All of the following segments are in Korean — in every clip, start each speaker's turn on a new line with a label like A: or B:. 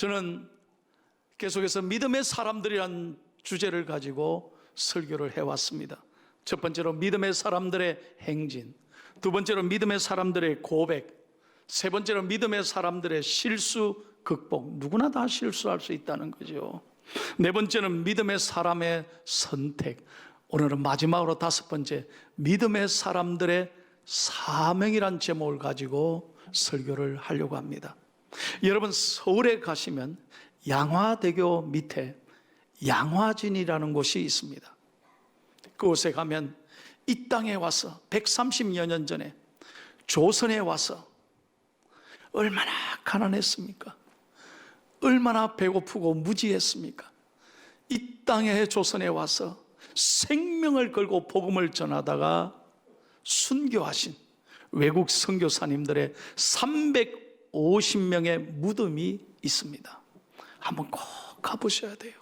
A: 저는 계속해서 믿음의 사람들이란 주제를 가지고 설교를 해왔습니다. 첫 번째로 믿음의 사람들의 행진, 두 번째로 믿음의 사람들의 고백, 세 번째로 믿음의 사람들의 실수 극복. 누구나 다 실수할 수 있다는 거죠. 네 번째는 믿음의 사람의 선택. 오늘은 마지막으로 다섯 번째, 믿음의 사람들의 사명이란 제목을 가지고 설교를 하려고 합니다. 여러분, 서울에 가시면 양화대교 밑에 양화진이라는 곳이 있습니다. 그곳에 가면 이 땅에 와서 130여 년 전에 조선에 와서 얼마나 가난했습니까? 얼마나 배고프고 무지했습니까? 이 땅에 조선에 와서 생명을 걸고 복음을 전하다가 순교하신 외국 선교사님들의 350명의 무덤이 있습니다. 한번 꼭 가보셔야 돼요.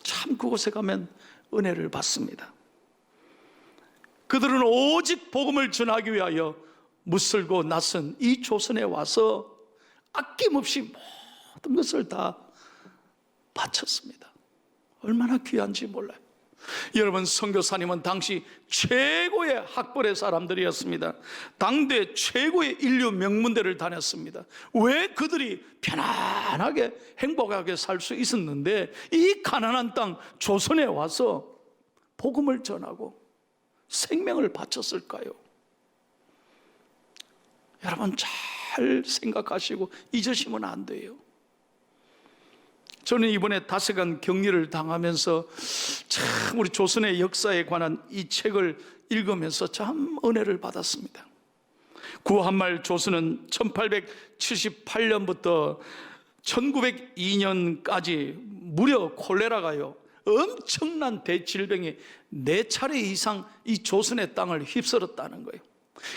A: 참 그곳에 가면 은혜를 받습니다. 그들은 오직 복음을 전하기 위하여 무슬고 낯선 이 조선에 와서 아낌없이 모든 것을 다 바쳤습니다. 얼마나 귀한지 몰라요. 여러분, 선교사님은 당시 최고의 학벌의 사람들이었습니다. 당대 최고의 인류 명문대를 다녔습니다. 왜 그들이 편안하게 행복하게 살 수 있었는데 이 가난한 땅 조선에 와서 복음을 전하고 생명을 바쳤을까요? 여러분, 잘 생각하시고 잊으시면 안 돼요. 저는 이번에 다세간 격리를 당하면서 참 우리 조선의 역사에 관한 이 책을 읽으면서 참 은혜를 받았습니다. 구한말 조선은 1878년부터 1902년까지 무려 콜레라가요, 엄청난 대질병이 4차례 이상 이 조선의 땅을 휩쓸었다는 거예요.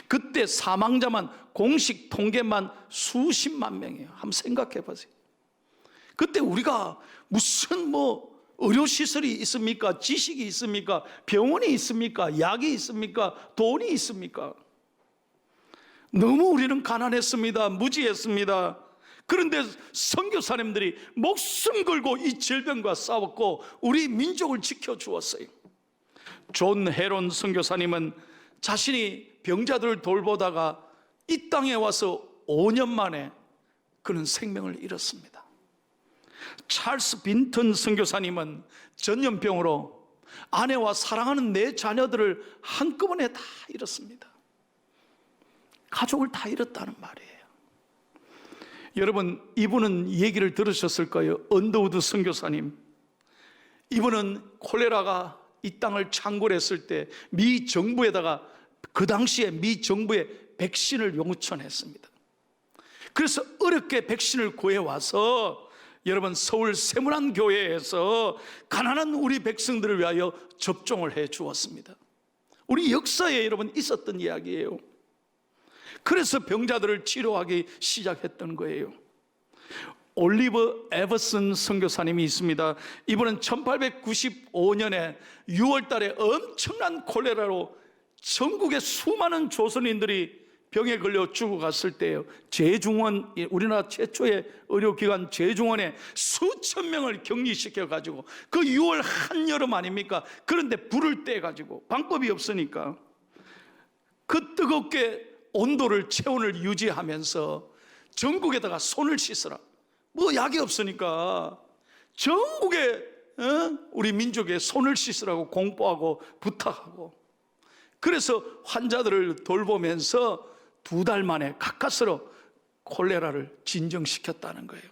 A: 그때 사망자만 공식 통계만 수십만 명이에요. 한번 생각해 보세요. 그때 우리가 무슨 의료시설이 있습니까? 지식이 있습니까? 병원이 있습니까? 약이 있습니까? 돈이 있습니까? 너무 우리는 가난했습니다. 무지했습니다. 그런데 선교사님들이 목숨 걸고 이 질병과 싸웠고 우리 민족을 지켜주었어요. 존 헤론 선교사님은 자신이 병자들을 돌보다가 이 땅에 와서 5년 만에 그는 생명을 잃었습니다. 찰스 빈턴 선교사님은 전염병으로 아내와 사랑하는 4 자녀들을 한꺼번에 다 잃었습니다. 가족을 다 잃었다는 말이에요. 여러분, 이분은 얘기를 들으셨을 거예요. 언더우드 선교사님. 이분은 콜레라가 이 땅을 창궐했을 때 미 정부에다가 그 당시에 미 정부에 백신을 요청했습니다. 그래서 어렵게 백신을 구해와서 여러분, 서울 세문안 교회에서 가난한 우리 백성들을 위하여 접종을 해 주었습니다. 우리 역사에 여러분 있었던 이야기예요. 그래서 병자들을 치료하기 시작했던 거예요. 올리버 에버슨 선교사님이 있습니다. 이분은 1895년에 6월 달에 엄청난 콜레라로 전국의 수많은 조선인들이 병에 걸려 죽어갔을 때요, 제중원, 우리나라 최초의 의료기관 제중원에 수천 명을 격리시켜가지고 그 6월 한여름 아닙니까? 그런데 불을 떼가지고 방법이 없으니까 그 뜨겁게 온도를, 체온을 유지하면서 전국에다가 손을 씻으라. 약이 없으니까 전국에 우리 민족에 손을 씻으라고 공포하고 부탁하고, 그래서 환자들을 돌보면서 2달 만에 가까스로 콜레라를 진정시켰다는 거예요.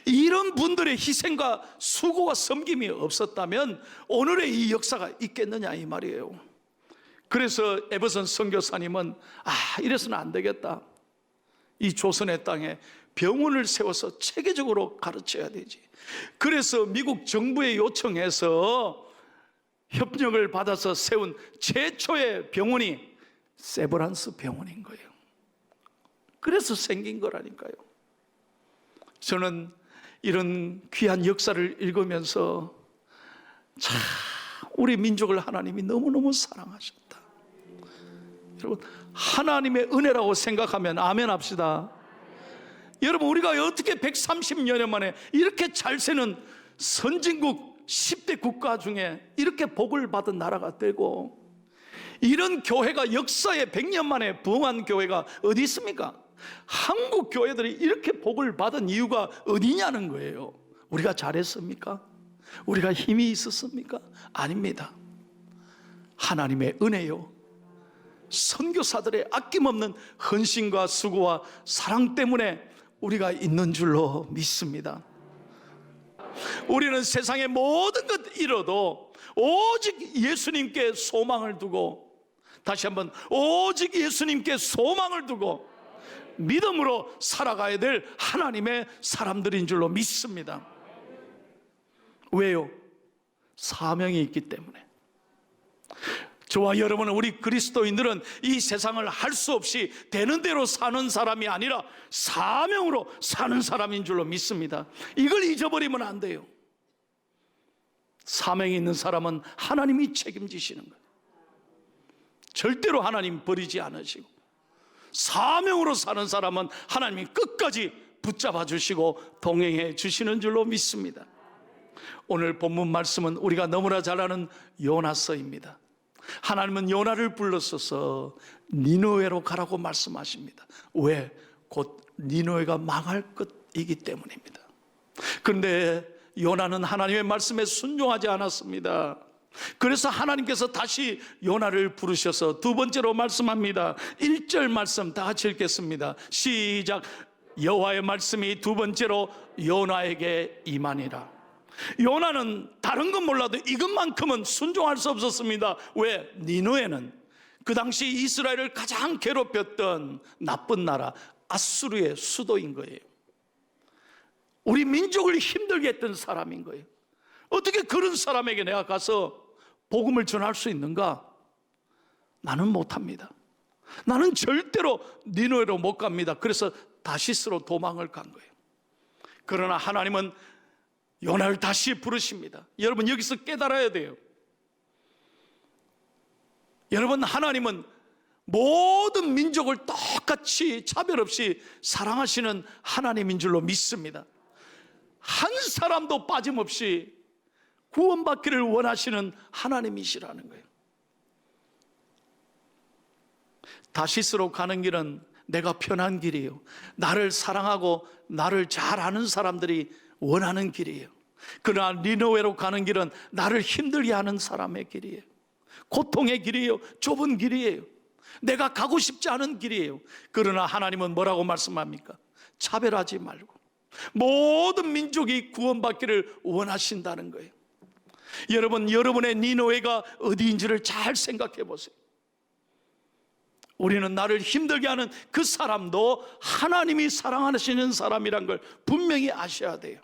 A: 이런 분들의 희생과 수고와 섬김이 없었다면 오늘의 이 역사가 있겠느냐 이 말이에요. 그래서 에버슨 선교사님은 이래서는 안 되겠다. 이 조선의 땅에 병원을 세워서 체계적으로 가르쳐야 되지. 그래서 미국 정부에 요청해서 협력을 받아서 세운 최초의 병원이 세브란스 병원인 거예요. 그래서 생긴 거라니까요. 저는 이런 귀한 역사를 읽으면서 참 우리 민족을 하나님이 너무너무 사랑하셨다. 여러분, 하나님의 은혜라고 생각하면 아멘 합시다. 여러분, 우리가 어떻게 130여 년 만에 이렇게 잘 사는 선진국 10대 국가 중에 이렇게 복을 받은 나라가 되고, 이런 교회가 역사에 100년 만에 부흥한 교회가 어디 있습니까? 한국 교회들이 이렇게 복을 받은 이유가 어디냐는 거예요. 우리가 잘했습니까? 우리가 힘이 있었습니까? 아닙니다. 하나님의 은혜요, 선교사들의 아낌없는 헌신과 수고와 사랑 때문에 우리가 있는 줄로 믿습니다. 우리는 세상의 모든 것 잃어도 오직 예수님께 소망을 두고, 다시 한번, 오직 예수님께 소망을 두고 믿음으로 살아가야 될 하나님의 사람들인 줄로 믿습니다. 왜요? 사명이 있기 때문에. 저와 여러분은, 우리 그리스도인들은 이 세상을 할 수 없이 되는 대로 사는 사람이 아니라 사명으로 사는 사람인 줄로 믿습니다. 이걸 잊어버리면 안 돼요. 사명이 있는 사람은 하나님이 책임지시는 거예요. 절대로 하나님 버리지 않으시고, 사명으로 사는 사람은 하나님이 끝까지 붙잡아 주시고 동행해 주시는 줄로 믿습니다. 오늘 본문 말씀은 우리가 너무나 잘 아는 요나서입니다. 하나님은 요나를 불러서서 니느웨로 가라고 말씀하십니다. 왜? 곧 니느웨가 망할 것이기 때문입니다. 그런데 요나는 하나님의 말씀에 순종하지 않았습니다. 그래서 하나님께서 다시 요나를 부르셔서 두 번째로 말씀합니다. 1절 말씀 다 같이 읽겠습니다. 시작. 여호와의 말씀이 두 번째로 요나에게 임하니라. 요나는 다른 건 몰라도 이것만큼은 순종할 수 없었습니다. 왜? 니느웨는 그 당시 이스라엘을 가장 괴롭혔던 나쁜 나라 아수르의 수도인 거예요. 우리 민족을 힘들게 했던 사람인 거예요. 어떻게 그런 사람에게 내가 가서 복음을 전할 수 있는가? 나는 못합니다. 나는 절대로 니느웨로 못 갑니다. 그래서 다시스로 도망을 간 거예요. 그러나 하나님은 요나를 다시 부르십니다. 여러분, 여기서 깨달아야 돼요. 여러분, 하나님은 모든 민족을 똑같이 차별 없이 사랑하시는 하나님인 줄로 믿습니다. 한 사람도 빠짐없이 구원받기를 원하시는 하나님이시라는 거예요. 다시스로 가는 길은 내가 편한 길이에요. 나를 사랑하고 나를 잘 아는 사람들이 원하는 길이에요. 그러나 니느웨로 가는 길은 나를 힘들게 하는 사람의 길이에요. 고통의 길이에요. 좁은 길이에요. 내가 가고 싶지 않은 길이에요. 그러나 하나님은 뭐라고 말씀합니까? 차별하지 말고 모든 민족이 구원받기를 원하신다는 거예요. 여러분, 여러분의 니느웨가 어디인지를 잘 생각해 보세요. 우리는 나를 힘들게 하는 그 사람도 하나님이 사랑하시는 사람이란 걸 분명히 아셔야 돼요.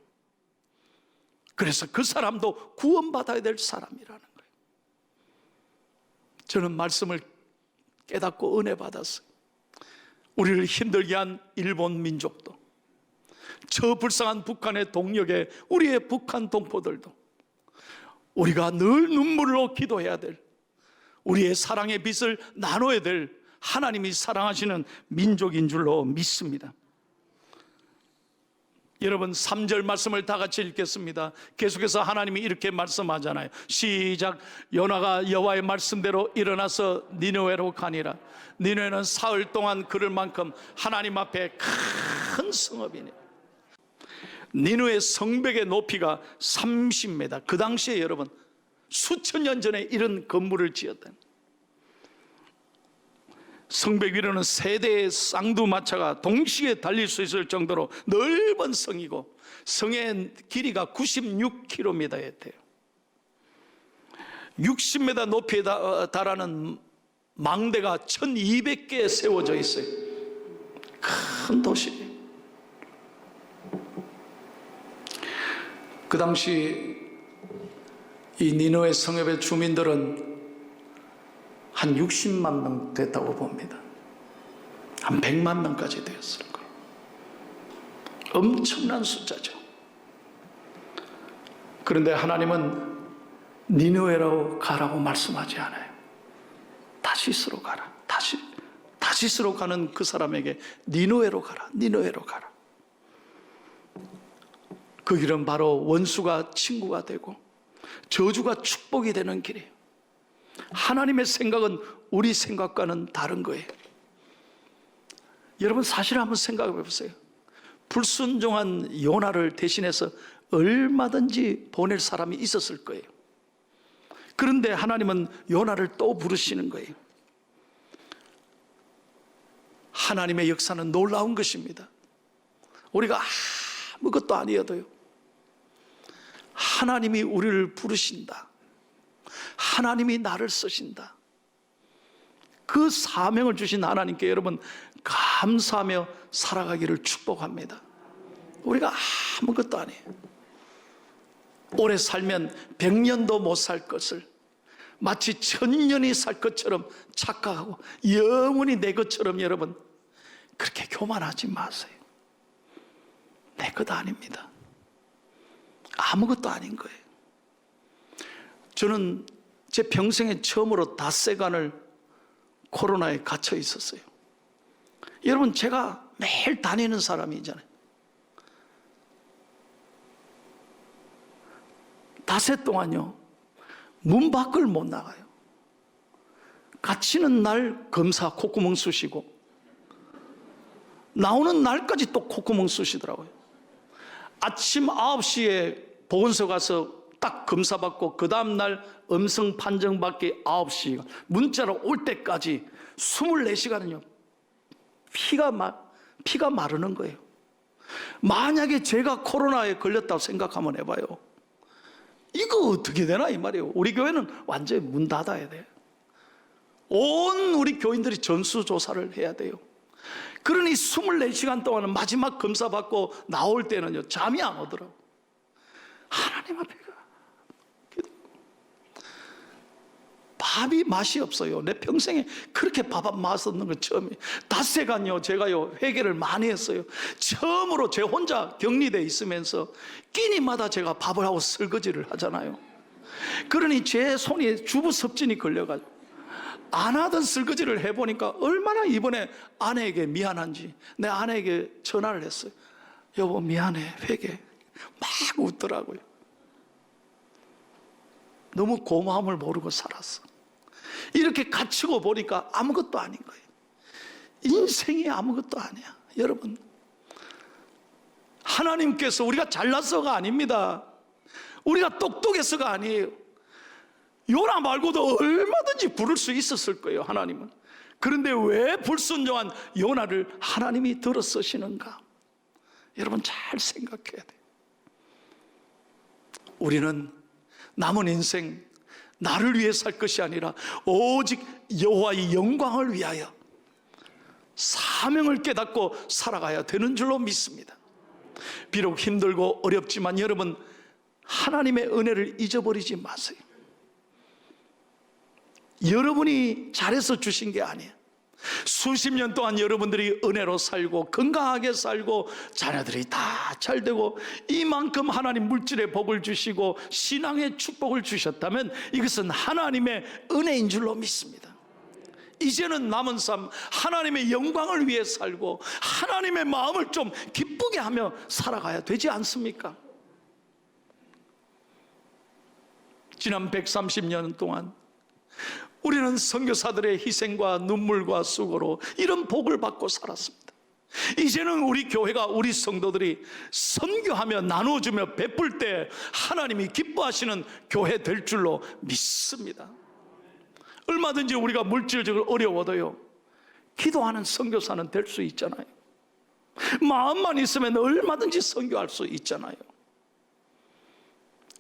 A: 그래서 그 사람도 구원받아야 될 사람이라는 거예요. 저는 말씀을 깨닫고 은혜 받았어요. 우리를 힘들게 한 일본 민족도, 저 불쌍한 북한의 동력에 우리의 북한 동포들도 우리가 늘 눈물로 기도해야 될, 우리의 사랑의 빛을 나눠야 될 하나님이 사랑하시는 민족인 줄로 믿습니다. 여러분, 3절 말씀을 다 같이 읽겠습니다. 계속해서 하나님이 이렇게 말씀하잖아요. 시작. 요나가 여호와의 말씀대로 일어나서 니느웨로 가니라. 니느웨는 사흘 동안 걸을 만큼 하나님 앞에 큰 성읍이니, 니느웨 성벽의 높이가 30m. 그 당시에 여러분, 수천 년 전에 이런 건물을 지었다. 성벽 위로는 세 대의 쌍두마차가 동시에 달릴 수 있을 정도로 넓은 성이고, 성의 길이가 96km였대요. 60m 높이에 달하는 망대가 1200개 세워져 있어요. 큰 도시. 그 당시 이 니느웨 성읍의 주민들은 한 60만 명 됐다고 봅니다. 한 100만 명까지 되었을 거예요. 엄청난 숫자죠. 그런데 하나님은 니느웨로 가라고 말씀하지 않아요. 다시스로 가라. 다시스로 가는 그 사람에게 니느웨로 가라. 니느웨로 가라. 그 길은 바로 원수가 친구가 되고 저주가 축복이 되는 길이에요. 하나님의 생각은 우리 생각과는 다른 거예요. 여러분, 사실 한번 생각해 보세요. 불순종한 요나를 대신해서 얼마든지 보낼 사람이 있었을 거예요. 그런데 하나님은 요나를 또 부르시는 거예요. 하나님의 역사는 놀라운 것입니다. 우리가 아무것도 아니어도요, 하나님이 우리를 부르신다, 하나님이 나를 쓰신다, 그 사명을 주신 하나님께 여러분 감사하며 살아가기를 축복합니다. 우리가 아무것도 아니에요. 오래 살면 100년도 못 살 것을 마치 1000년이 살 것처럼 착각하고 영원히 내 것처럼 여러분 그렇게 교만하지 마세요. 내 것 아닙니다. 아무것도 아닌 거예요. 저는 제 평생에 처음으로 닷새간을 코로나에 갇혀 있었어요. 여러분, 제가 매일 다니는 사람이잖아요. 닷새 동안요, 문 밖을 못 나가요. 갇히는 날 검사 콧구멍 쑤시고 나오는 날까지 또 콧구멍 쑤시더라고요. 아침 9시에 보건소 가서 딱 검사받고 그 다음날 음성 판정 받기 9시간, 문자로 올 때까지 24시간은요 피가 마르는 거예요. 만약에 제가 코로나에 걸렸다고 생각 한번 해봐요. 이거 어떻게 되나 이 말이에요. 우리 교회는 완전히 문 닫아야 돼요. 온 우리 교인들이 전수조사를 해야 돼요. 그러니 24시간 동안은 마지막 검사 받고 나올 때는요 잠이 안 오더라고요. 하나님 앞에 밥이 맛이 없어요. 내 평생에 그렇게 밥 맛없는 건 처음이에요. 닷새간요 제가요 회개를 많이 했어요. 처음으로 제 혼자 격리돼 있으면서 끼니마다 제가 밥을 하고 설거지를 하잖아요. 그러니 제 손이 주부 섭진이 걸려가지고 안 하던 설거지를 해보니까 얼마나 이번에 아내에게 미안한지 내 아내에게 전화를 했어요. 여보 미안해, 회개. 막 웃더라고요. 너무 고마움을 모르고 살았어. 이렇게 갇히고 보니까 아무것도 아닌 거예요. 인생이 아무것도 아니야. 여러분, 하나님께서 우리가 잘나서가 아닙니다. 우리가 똑똑해서가 아니에요. 요나 말고도 얼마든지 부를 수 있었을 거예요, 하나님은. 그런데 왜 불순종한 요나를 하나님이 들어 쓰시는가? 여러분 잘 생각해야 돼요. 우리는 남은 인생 나를 위해 살 것이 아니라 오직 여호와의 영광을 위하여 사명을 깨닫고 살아가야 되는 줄로 믿습니다. 비록 힘들고 어렵지만 여러분 하나님의 은혜를 잊어버리지 마세요. 여러분이 잘해서 주신 게 아니에요. 수십 년 동안 여러분들이 은혜로 살고 건강하게 살고 자녀들이 다 잘되고 이만큼 하나님 물질의 복을 주시고 신앙의 축복을 주셨다면 이것은 하나님의 은혜인 줄로 믿습니다. 이제는 남은 삶 하나님의 영광을 위해 살고 하나님의 마음을 좀 기쁘게 하며 살아가야 되지 않습니까? 지난 130년 동안 우리는 선교사들의 희생과 눈물과 수고로 이런 복을 받고 살았습니다. 이제는 우리 교회가 우리 성도들이 선교하며 나눠주며 베풀 때 하나님이 기뻐하시는 교회 될 줄로 믿습니다. 얼마든지 우리가 물질적으로 어려워도요 기도하는 선교사는 될 수 있잖아요. 마음만 있으면 얼마든지 선교할 수 있잖아요.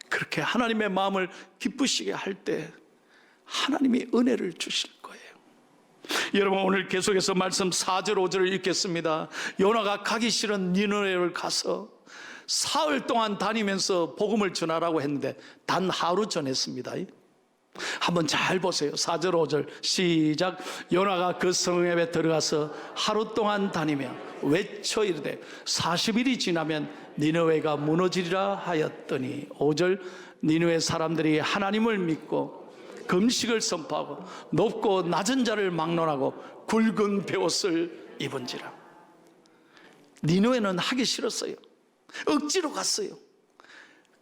A: 그렇게 하나님의 마음을 기쁘시게 할 때 하나님이 은혜를 주실 거예요. 여러분 오늘 계속해서 말씀 4절 5절을 읽겠습니다. 요나가 가기 싫은 니느웨를 가서 사흘 동안 다니면서 복음을 전하라고 했는데 단 하루 전했습니다. 한번 잘 보세요. 4절 5절 시작. 요나가 그 성읍에 들어가서 하루 동안 다니며 외쳐 이르되 40일이 지나면 니느웨가 무너지리라 하였더니 5절 니느웨 사람들이 하나님을 믿고 금식을 선포하고 높고 낮은 자를 막론하고 굵은 베옷을 입은지라. 니느웨는 하기 싫었어요. 억지로 갔어요.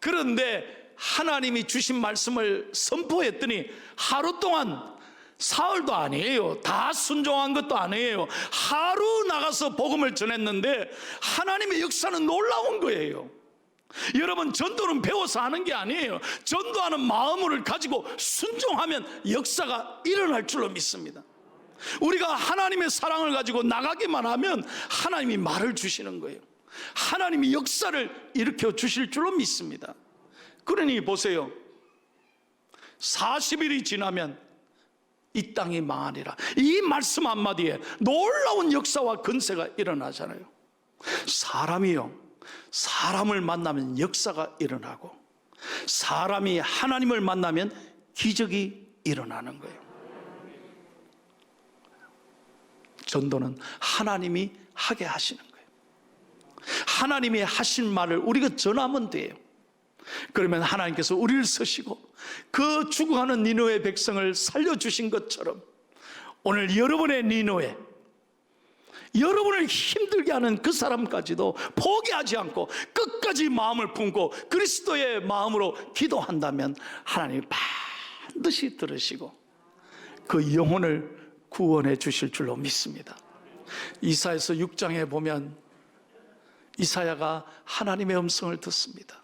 A: 그런데 하나님이 주신 말씀을 선포했더니 하루 동안, 사흘도 아니에요, 다 순종한 것도 아니에요, 하루 나가서 복음을 전했는데 하나님의 역사는 놀라운 거예요. 여러분, 전도는 배워서 하는 게 아니에요. 전도하는 마음을 가지고 순종하면 역사가 일어날 줄로 믿습니다. 우리가 하나님의 사랑을 가지고 나가기만 하면 하나님이 말을 주시는 거예요. 하나님이 역사를 일으켜 주실 줄로 믿습니다. 그러니 보세요, 40일이 지나면 이 땅이 망하리라. 이 말씀 한마디에 놀라운 역사와 건세가 일어나잖아요. 사람이요, 사람을 만나면 역사가 일어나고, 사람이 하나님을 만나면 기적이 일어나는 거예요. 전도는 하나님이 하게 하시는 거예요. 하나님이 하신 말을 우리가 전하면 돼요. 그러면 하나님께서 우리를 쓰시고 그 죽어가는 니느웨 백성을 살려주신 것처럼 오늘 여러분의 니느웨, 여러분을 힘들게 하는 그 사람까지도 포기하지 않고 끝까지 마음을 품고 그리스도의 마음으로 기도한다면 하나님이 반드시 들으시고 그 영혼을 구원해 주실 줄로 믿습니다. 이사야서 6장에 보면 이사야가 하나님의 음성을 듣습니다.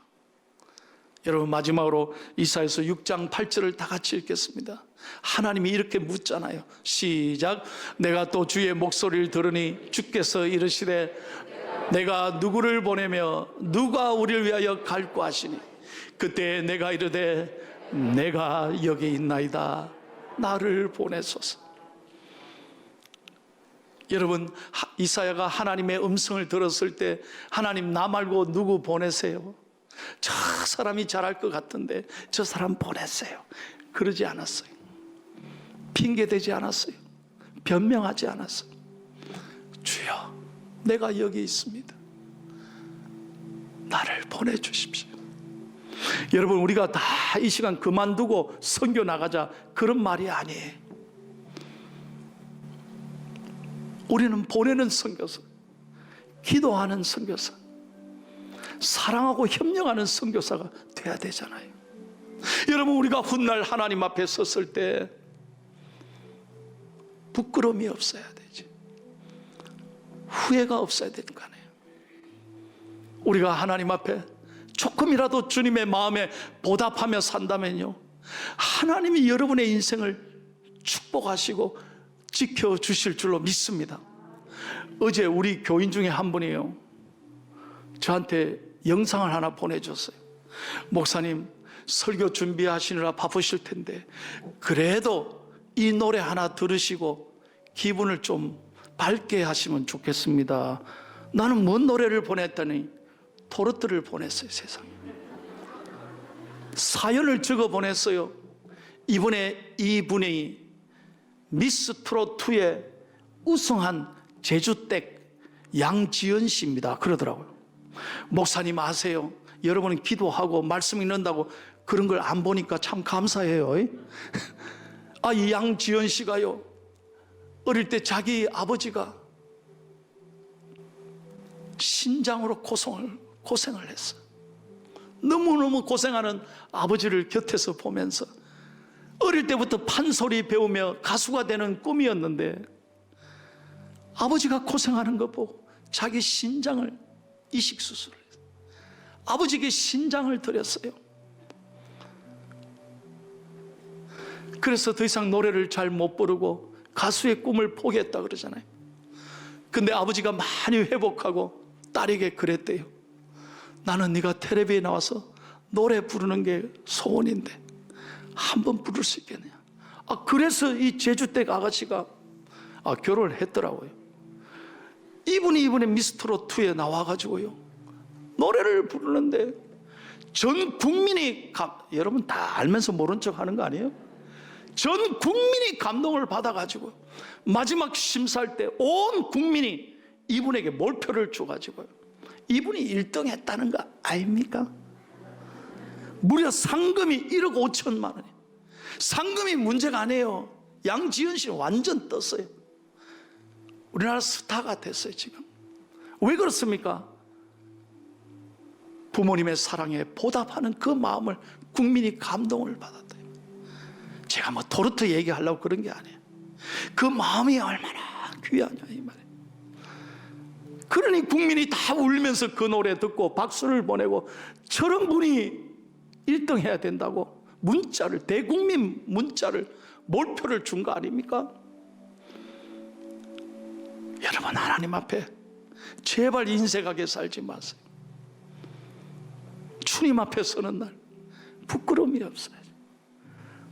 A: 여러분, 마지막으로 이사야서 6장 8절을 다 같이 읽겠습니다. 하나님이 이렇게 묻잖아요. 시작. 내가 또 주의 목소리를 들으니 주께서 이르시되 내가 누구를 보내며 누가 우리를 위하여 갈고 하시니 그때 내가 이르되 내가 여기 있나이다, 나를 보내소서. 여러분, 이사야가 하나님의 음성을 들었을 때 하나님, 나 말고 누구 보내세요? 저 사람이 잘할 것 같은데 저 사람 보내세요. 그러지 않았어요. 핑계대지 않았어요. 변명하지 않았어요. 주여, 내가 여기 있습니다, 나를 보내주십시오. 여러분, 우리가 다 이 시간 그만두고 선교 나가자, 그런 말이 아니에요. 우리는 보내는 선교사, 기도하는 선교사, 사랑하고 협력하는 선교사가 돼야 되잖아요. 여러분, 우리가 훗날 하나님 앞에 섰을 때 부끄러움이 없어야 되지, 후회가 없어야 되는 거 아니에요. 우리가 하나님 앞에 조금이라도 주님의 마음에 보답하며 산다면요, 하나님이 여러분의 인생을 축복하시고 지켜주실 줄로 믿습니다. 어제 우리 교인 중에 한 분이요, 저한테 영상을 하나 보내줬어요. 목사님, 설교 준비하시느라 바쁘실 텐데 그래도 이 노래 하나 들으시고 기분을 좀 밝게 하시면 좋겠습니다. 나는 뭔 노래를 보냈더니 토르트를 보냈어요. 세상에. 사연을 적어 보냈어요. 이번에 이분이 미스 트롯2에 우승한 제주댁 양지연 씨입니다. 그러더라고요. 목사님 아세요? 여러분은 기도하고 말씀 읽는다고 그런 걸 안 보니까 참 감사해요. 아, 이 양지연 씨가요, 어릴 때 자기 아버지가 신장으로 고생을 했어요. 너무너무 고생하는 아버지를 곁에서 보면서 어릴 때부터 판소리 배우며 가수가 되는 꿈이었는데 아버지가 고생하는 거 보고 자기 신장을 이식 수술을 했어요. 아버지에게 신장을 드렸어요. 그래서 더 이상 노래를 잘 못 부르고 가수의 꿈을 포기했다 그러잖아요. 근데 아버지가 많이 회복하고 딸에게 그랬대요. 나는 네가 텔레비에 나와서 노래 부르는 게 소원인데 한번 부를 수 있겠냐. 그래서 이 제주댁 아가씨가 결혼을 했더라고요. 이분이 이번에 미스트롯2에 나와가지고요, 노래를 부르는데 전 국민이 여러분 다 알면서 모른 척 하는 거 아니에요? 전 국민이 감동을 받아가지고 마지막 심사할 때 온 국민이 이분에게 몰표를 줘가지고요, 이분이 1등 했다는 거 아닙니까? 무려 상금이 1억 5천만 원이에요. 상금이 문제가 아니에요. 양지연 씨는 완전 떴어요. 우리나라 스타가 됐어요. 지금 왜 그렇습니까? 부모님의 사랑에 보답하는 그 마음을 국민이 감동을 받았다. 제가 뭐 토르트 얘기하려고 그런 게 아니에요. 그 마음이 얼마나 귀하냐 이 말이에요. 그러니 국민이 다 울면서 그 노래 듣고 박수를 보내고 저런 분이 1등 해야 된다고 문자를, 대국민 문자를, 몰표를 준 거 아닙니까? 여러분, 하나님 앞에 제발 인색하게 살지 마세요. 주님 앞에 서는 날 부끄러움이 없어야지,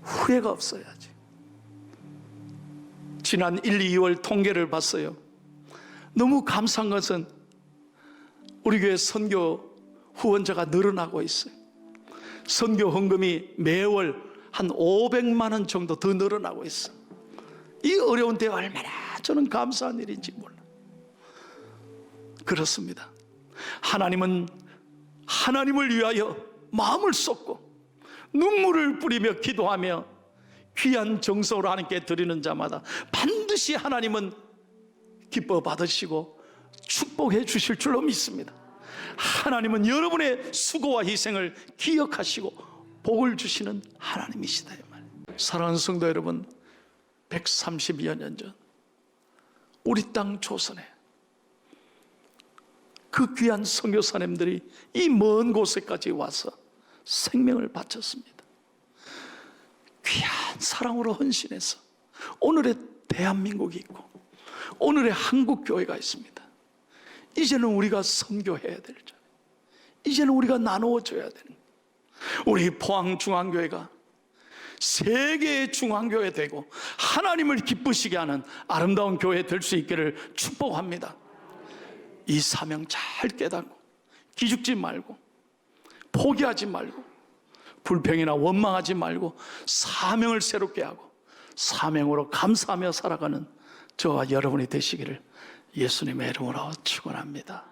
A: 후회가 없어야지. 지난 1, 2월 통계를 봤어요. 너무 감사한 것은 우리 교회 선교 후원자가 늘어나고 있어요. 선교 헌금이 매월 한 500만 원 정도 더 늘어나고 있어요. 이 어려운 때에 얼마나 저는 감사한 일인지 몰라요. 그렇습니다. 하나님은 하나님을 위하여 마음을 쏟고 눈물을 뿌리며 기도하며 귀한 정성으로 하나님께 드리는 자마다 반드시 하나님은 기뻐 받으시고 축복해 주실 줄로 믿습니다. 하나님은 여러분의 수고와 희생을 기억하시고 복을 주시는 하나님이시다 이 말. 사랑하는 성도 여러분, 130여 년 전 우리 땅 조선에 그 귀한 선교사님들이 이 먼 곳에까지 와서 생명을 바쳤습니다. 귀한 사랑으로 헌신해서 오늘의 대한민국이 있고 오늘의 한국교회가 있습니다. 이제는 우리가 선교해야 될 자, 이제는 우리가 나누어줘야 되는 거예요. 우리 포항중앙교회가 세계의 중앙교회 되고 하나님을 기쁘시게 하는 아름다운 교회 될 수 있기를 축복합니다. 이 사명 잘 깨닫고 기죽지 말고 포기하지 말고 불평이나 원망하지 말고 사명을 새롭게 하고 사명으로 감사하며 살아가는 저와 여러분이 되시기를 예수님의 이름으로 축원합니다.